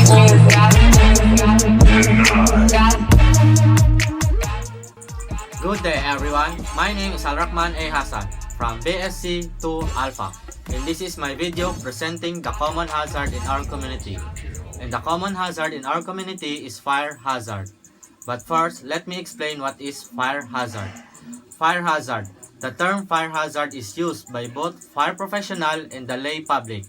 Good day everyone, my name is Alrahman A. Hassan from BSc 2 Alpha, and this is my video presenting the common hazard in our community. And the common hazard in our community is fire hazard. But first, let me explain what is fire hazard. Fire hazard. The term fire hazard is used by both fire professional and the lay public.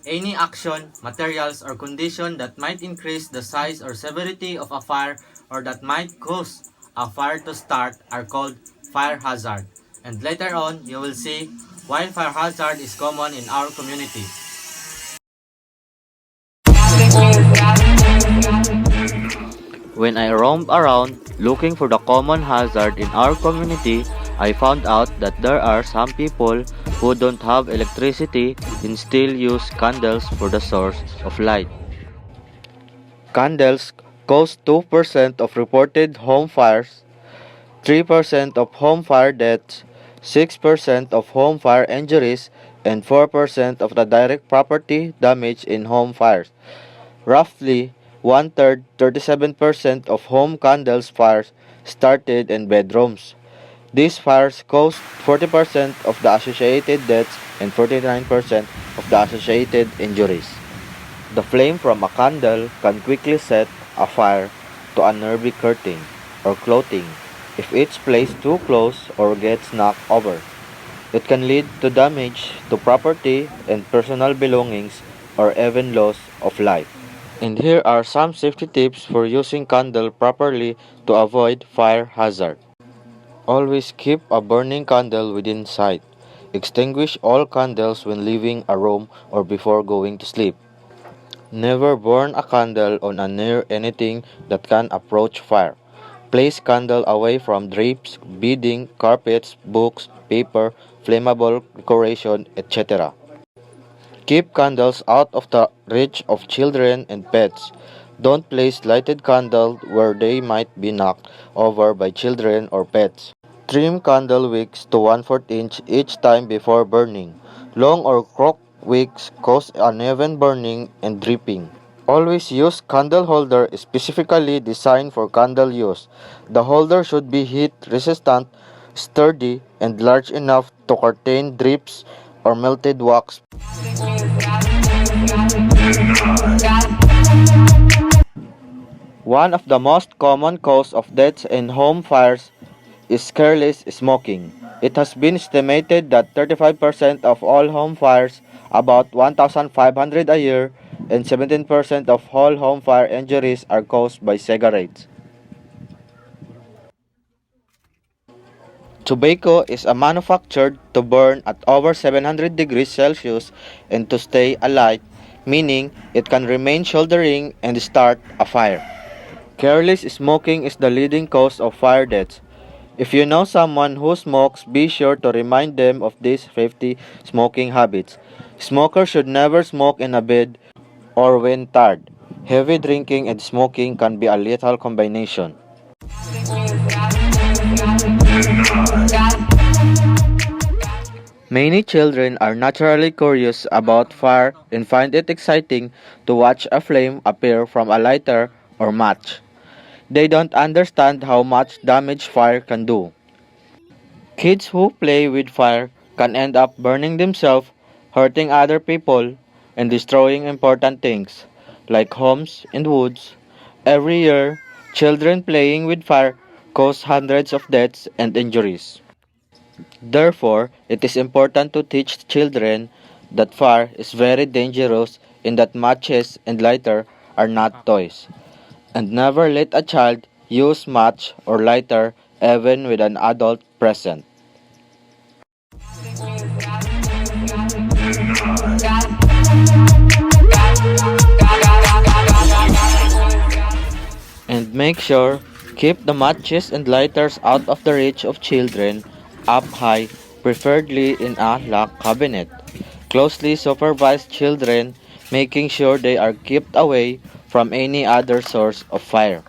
Any action, materials, or condition that might increase the size or severity of a fire or that might cause a fire to start are called fire hazard. And later on, you will see why fire hazard is common in our community. When I roamed around looking for the common hazard in our community, I found out that there are some people who don't have electricity and still use candles for the source of light. Candles cause 2% of reported home fires, 3% of home fire deaths, 6% of home fire injuries, and 4% of the direct property damage in home fires. Roughly one-third, 37% of home candles fires started in bedrooms. These fires caused 40% of the associated deaths and 49% of the associated injuries. The flame from a candle can quickly set a fire to a nearby curtain or clothing if it's placed too close or gets knocked over. It can lead to damage to property and personal belongings or even loss of life. And here are some safety tips for using candle properly to avoid fire hazard. Always keep a burning candle within sight. Extinguish all candles when leaving a room or before going to sleep. Never burn a candle on or near anything that can approach fire. Place candle away from drapes, bedding, carpets, books, paper, flammable decoration, etc. Keep candles out of the reach of children and pets. Don't place lighted candles where they might be knocked over by children or pets. Trim candle wicks to 1/4 inch each time before burning. Long or crooked wicks cause uneven burning and dripping. Always use candle holder specifically designed for candle use. The holder should be heat resistant, sturdy, and large enough to contain drips or melted wax. One of the most common causes of deaths in home fires is careless smoking. It has been estimated that 35% of all home fires, about 1,500 a year, and 17% of all home fire injuries are caused by cigarettes. Tobacco is manufactured to burn at over 700 degrees Celsius and to stay alight, meaning it can remain smoldering and start a fire. Careless smoking is the leading cause of fire deaths. If you know someone who smokes, be sure to remind them of these 50 smoking habits. Smokers should never smoke in a bed or when tired. Heavy drinking and smoking can be a lethal combination. Many children are naturally curious about fire and find it exciting to watch a flame appear from a lighter or match. They don't understand how much damage fire can do. Kids who play with fire can end up burning themselves, hurting other people, and destroying important things like homes and woods. Every year, children playing with fire cause hundreds of deaths and injuries. Therefore, it is important to teach children that fire is very dangerous and that matches and lighter are not toys. And never let a child use match or lighter even with an adult present. And make sure keep the matches and lighters out of the reach of children, up high, preferably in a locked cabinet. Closely supervise children, making sure they are kept away from any other source of fire.